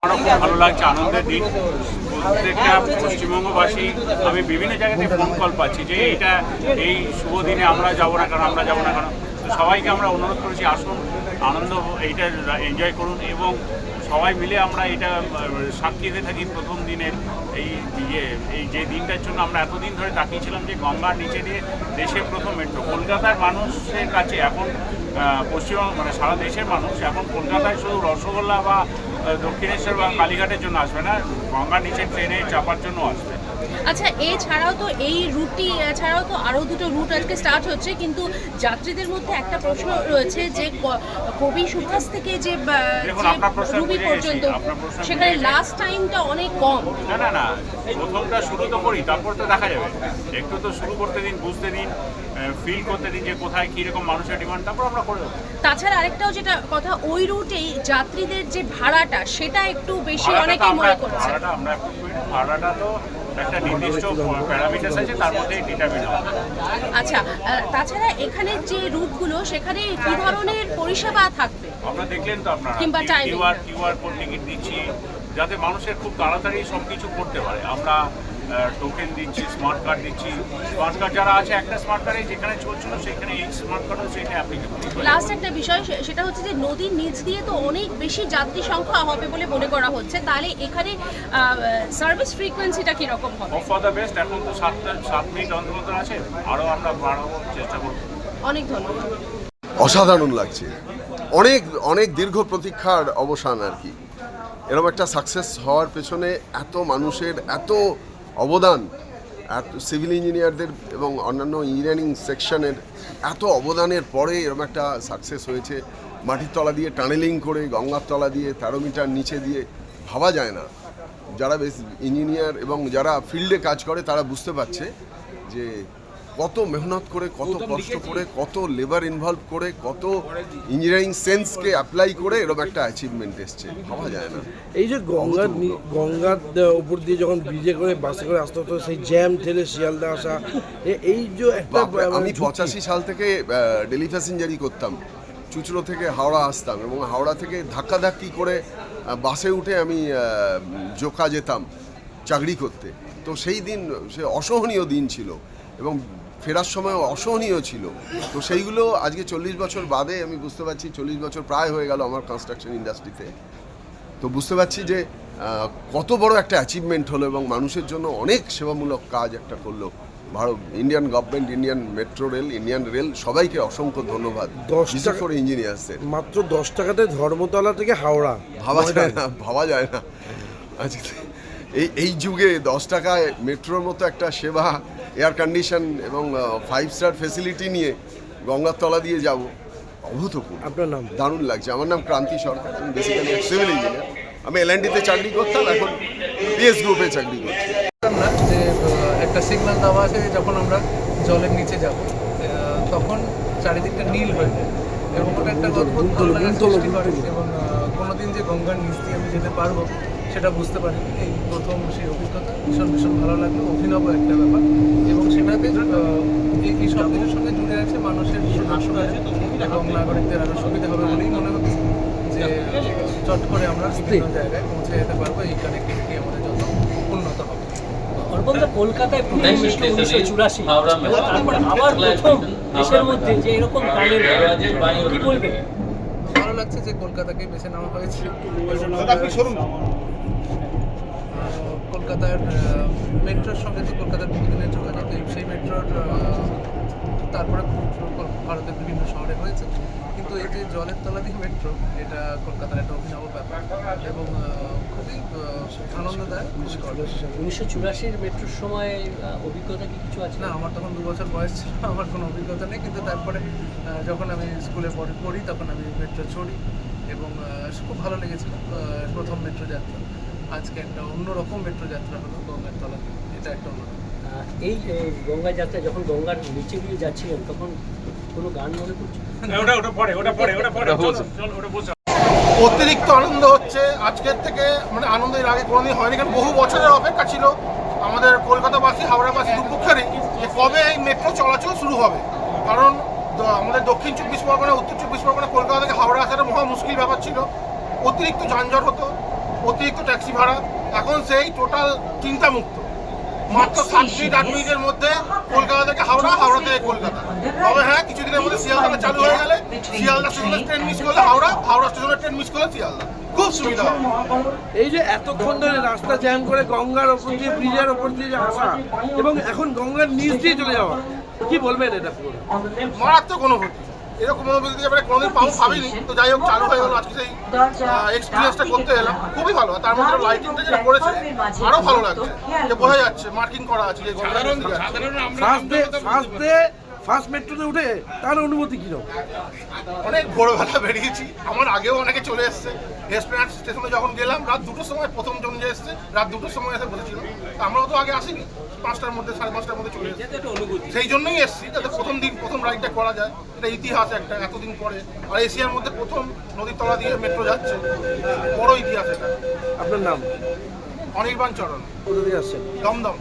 খুব ভালো লাগছে, আনন্দের দিন। প্রত্যেকটা পশ্চিমবঙ্গবাসী আমি বিভিন্ন জায়গাতে ফোন কল পাচ্ছি যে এই শুভ দিনে আমরা যাবো না কেন, আমরা যাবো না কেন। তো সবাইকে আমরা অনুরোধ করেছি আসুন, আনন্দ এইটা এনজয় করুন এবং সবাই মিলে আমরা এটা সাক্ষী হয়ে থাকি প্রথম দিনের এই যে দিনটার জন্য আমরা এতদিন ধরে তাকিয়েছিলাম যে গঙ্গার নিচে দিয়ে দেশের প্রথম মেট্রো। কলকাতার মানুষের কাছে এখন পশ্চিমবঙ্গ মানে সারা দেশের মানুষ এখন কলকাতায় শুধু রসগোল্লা বা দক্ষিণেশ্বর বা কালীঘাটের জন্য আসবে না, গঙ্গার নিচে ট্রেনে চাপার জন্য আসবে। আচ্ছা, এছাড়াও তো এই রুটটি ছাড়াও তো আরও দুটো রুট আজকে স্টার্ট হচ্ছে, কিন্তু যাত্রীদের মধ্যে একটা প্রশ্ন রয়েছে যে কবি সুভাষ থেকে যে রুবি পর্যন্ত সেখানে লাস্ট টাইমটা অনেক কম। না প্রথমটা শুরু তো করি, তারপর তো দেখা যাবে। একটু তো শুরু করতে দিন, বুঝতে দিন, ফিল করতে দিন যে কোথায় কীরকম মানুষের ডিমান্ড, তারপর আমরা করে দেবো। তাছাড়া আরেকটাও যেটা কথা, ওই রুটেই যাত্রীদের যে ভাড়াটা সেটা একটু বেশি অনেকেই মনে করছে। আমরা ভাড়াটা তো একটা নির্দিষ্ট প্যারামিটার আছে, তার মধ্যেই ডিটারমিন হবে। আচ্ছা, তাছাড়া এখানে যে রুটগুলো সেখানে কি ধরনের পরিষেবা থাকবে? আপনারা দেখলেন তো, আপনারা কিংবা কিউআর কোড টিকিট দিচ্ছি যাতে মানুষের খুব তাড়াতাড়ি সব কিছু করতে পারে। আমরা টোকেন দিচ্ছি, স্মার্ট কার্ড দিচ্ছি। স্মার্ট কার্ড যারা আছে, একটা স্মার্ট কার্ডে যেখানে চলছিল সেখানে এই স্মার্ট কার্ডও সেটা অ্যাপ্লিকেবল। লাস্ট একটা বিষয় সেটা হচ্ছে যে নদীর নিচ দিয়ে তো অনেক বেশি যাত্রী সংখ্যা হবে বলে মনে করা হচ্ছে, তাহলে এখানে সার্ভিস ফ্রিকোয়েন্সিটা কীরকম হবে? For the best. এখন তো 7 মিনিট অন্তর আছে, আরও আমরা বাড়ানোর চেষ্টা করব। অনেক ধন্যবাদ। অসাধারণ লাগছে, অনেক অনেক দীর্ঘ প্রতীক্ষার অবসান আর কি। এরকম একটা সাকসেস হওয়ার পেছনে এত মানুষের এত অবদান, এত সিভিল ইঞ্জিনিয়ারদের এবং অন্যান্য ইঞ্জিনিয়ারিং সেকশনের এত অবদানের পরে এরকম একটা সাকসেস হয়েছে। মাটির তলা দিয়ে টানেলিং করে গঙ্গার তলা দিয়ে 13 মিটার নিচে দিয়ে, ভাবা যায় না। যারা বেশ ইঞ্জিনিয়ার এবং যারা ফিল্ডে কাজ করে তারা বুঝতে পারছে যে কত মেহনত করে, কত কষ্ট করে, কত লেবার ইনভলভ করে, কত ইঞ্জিনিয়ারিং সেন্সকে অ্যাপ্লাই করে এরকম একটা অ্যাচিভমেন্ট এসছে, ভাবা যায় না। এই যে গঙ্গার উপর দিয়ে যখন ব্রিজে করে বাসে করে আসতে হতো, সেই জ্যাম ঠেলে শিয়ালদা আসা, এই যে একটা আমি 85 সাল থেকে ডেলি প্যাসেঞ্জারি করতাম, চুচড়ো থেকে হাওড়া আসতাম এবং হাওড়া থেকে ধাক্কাধাক্কি করে বাসে উঠে আমি জোকা যেতাম চাকরি করতে। তো সেই দিন সে অসহনীয় দিন ছিল এবং ফেরার সময় অসহনীয় ছিল। তো সেইগুলো আজকে 40 বছর বাদে আমি বুঝতে পারছি, 40 বছর প্রায় হয়ে গেল আমার কনস্ট্রাকশন ইন্ডাস্ট্রিতে। তো বুঝতে পারছি যে কত বড় একটা অ্যাচিভমেন্ট হলো এবং মানুষের জন্য অনেক সেবামূলক কাজ একটা করলো Bharat. Indian government, Indian metro rail, Indian rail, সবাইকে অসংখ্য ধন্যবাদ। 10 টাকা করে ইঞ্জিনিয়ার্সদের, মাত্র 10 টাকাতে ধর্মতলা থেকে হাওড়া, ভাবা যায় না আজকে এই যুগে 10 টাকায় মেট্রোর মতো একটা সেবা, এয়ার কন্ডিশন এবং 5 স্টার ফেসিলিটি নিয়ে গঙ্গার তলা দিয়ে যাব, অভূতপূর্ব। আপনার নাম? দারুণ লাগছে। আমার নাম ক্রান্তি সরকার, আমি বেসিক্যালি সিভিল ইঞ্জিনিয়ার। আমি এলএনডিতে চাকরি করতাম, এখন পিএস গ্রুপে চাকরি করছি। যে একটা সিগন্যাল দেওয়া আছে যখন আমরা জলের নিচে যাব তখন চারিদিকটা নীল হয়ে যায় এবং ওটা একটা অদ্ভুত ভালো লাগার সৃষ্টি করে এবং কোনোদিন যে গঙ্গার নিচ দিয়ে আমি যেতে পারবো সেটা বুঝতে পারি। এই প্রথম সেই অভিজ্ঞতা ভীষণ ভীষণ ভালো লাগলো, অভিনব একটা ব্যাপার এবং সেটাতে এই সব কিছুর সঙ্গে জুড়ে আছে মানুষের সুযোগ সুবিধা এবং নাগরিকদের আরও সুবিধা হবে বলেই মনে হচ্ছে যে চট করে আমরা বিভিন্ন জায়গায় পৌঁছে যেতে পারবো। এই কানেক্টিভিটি আমাদের জন্য উন্নত হবে। কলকাতায় প্রথম মেট্রো 1984 এবং তারপর আবার প্রথম দেশের মধ্যে যে এরকম কালের, কি বলবেন? ভালো লাগছে যে কলকাতাকে বেছে নেওয়া হয়েছে। কলকাতার মেট্রোর সঙ্গে তো কলকাতার বহুদিনের যোগাযোগ, সেই মেট্রোর তারপরে ভারতের বিভিন্ন শহরে হয়েছে, কিন্তু এই যে জলের তলা দিয়ে মেট্রো, এটা কলকাতার একটা অভিনব ব্যাপার এবং খুবই আনন্দদায়ক। 1984 মেট্রোর সময় অভিজ্ঞতা কি কিছু আছে? না, আমার তখন 2 বছর বয়স ছিল, আমার কোনো অভিজ্ঞতা নেই, কিন্তু তারপরে যখন আমি স্কুলে পড়ি তখন আমি মেট্রো চড়ি এবং খুব ভালো লেগেছিল প্রথম মেট্রো যাত্রা। আজকে একটা অন্যরকম মেট্রো যাত্রা হলো গঙ্গার তলা, এটা একটা অন্যরকম। এই গঙ্গা যাত্রা যখন গঙ্গার নিচে দিয়ে যাচ্ছিলেন তখন কোনো গান মনে করছে? অতিরিক্ত আনন্দ হচ্ছে আজকের থেকে, মানে আনন্দ এর আগে কোনোদিন হয়নি, কারণ বহু বছরের অপেক্ষা ছিল আমাদের কলকাতাবাসী, হাওড়াবাসী দুপক্ষেরই, যে কবে এই মেট্রো চলাচল শুরু হবে। কারণ আমাদের দক্ষিণ 24 পরগনা, উত্তর 24 পরগনা, কলকাতা থেকে হাওড়া আসাটা মহা মুশকিল ব্যাপার ছিল। অতিরিক্ত যানজট হতো, অতিরিক্ত ট্যাক্সি ভাড়া, এখন সেই টোটাল চিন্তামুক্ত। মাত্র 7 মিনিট 8 মিনিটের মধ্যে কলকাতা থেকে হাওড়া, হাওড়া থেকে কলকাতা। তবে হ্যাঁ, কিছুদিনের মধ্যে শিয়ালদাটা চালু হয়ে গেলে শিয়ালদা স্টেশনের ট্রেন মিস করলে হাওড়া, হাওড়া স্টেশনের ট্রেন মিস করলে শিয়ালদা, খুব সুবিধা হবে। এই যে এতক্ষণ ধরে রাস্তা জ্যাম করে গঙ্গার ওপর দিয়ে, ব্রিজের ওপর দিয়ে যে আসা এবং এখন গঙ্গার নিচ দিয়ে চলে যাওয়া, কি বলবেন এটা পুরো? মারাত্মক অনুভূতি। এরকম অনুভূতি এবারে কোনোদিন পাবো ভাবিনি, তো যাই হোক চালু হয়ে গেল আজকে, সেই এক্সপিরিয়েন্সটা করতে এলাম, খুবই ভালো। আর তার মধ্যে লাইটিংটা যেটা করেছে আরো ভালো লাগছে, যে বোঝা যাচ্ছে মার্কিং করা আছে যে ফার্স্ট মেট্রোতে উঠে তার অনুভূতি কিরকম? অনেক ভোরবেলা বেরিয়েছি, আমার আগেও অনেকে চলে এসছে। এসপ্ল্যানেড স্টেশনে যখন গেলাম রাত 2টোর সময়, প্রথম জন যে এসছে রাত 2টোর সময় এসে বসেছিল, আমরাও তো আগে আসিনি, 5টার মধ্যে 5:30টার মধ্যে চলে এসেছি। সেই জন্যই এসছি, যাতে প্রথম দিন প্রথম রাইডটা করা যায়। এটা ইতিহাস একটা, এতদিন পরে, আর এশিয়ার মধ্যে প্রথম নদীর তলা দিয়ে মেট্রো যাচ্ছে, বড় ইতিহাস এটা। আপনার নাম? অনির্বাণ চরণ, কোথা থেকে আসছেন? দমদম।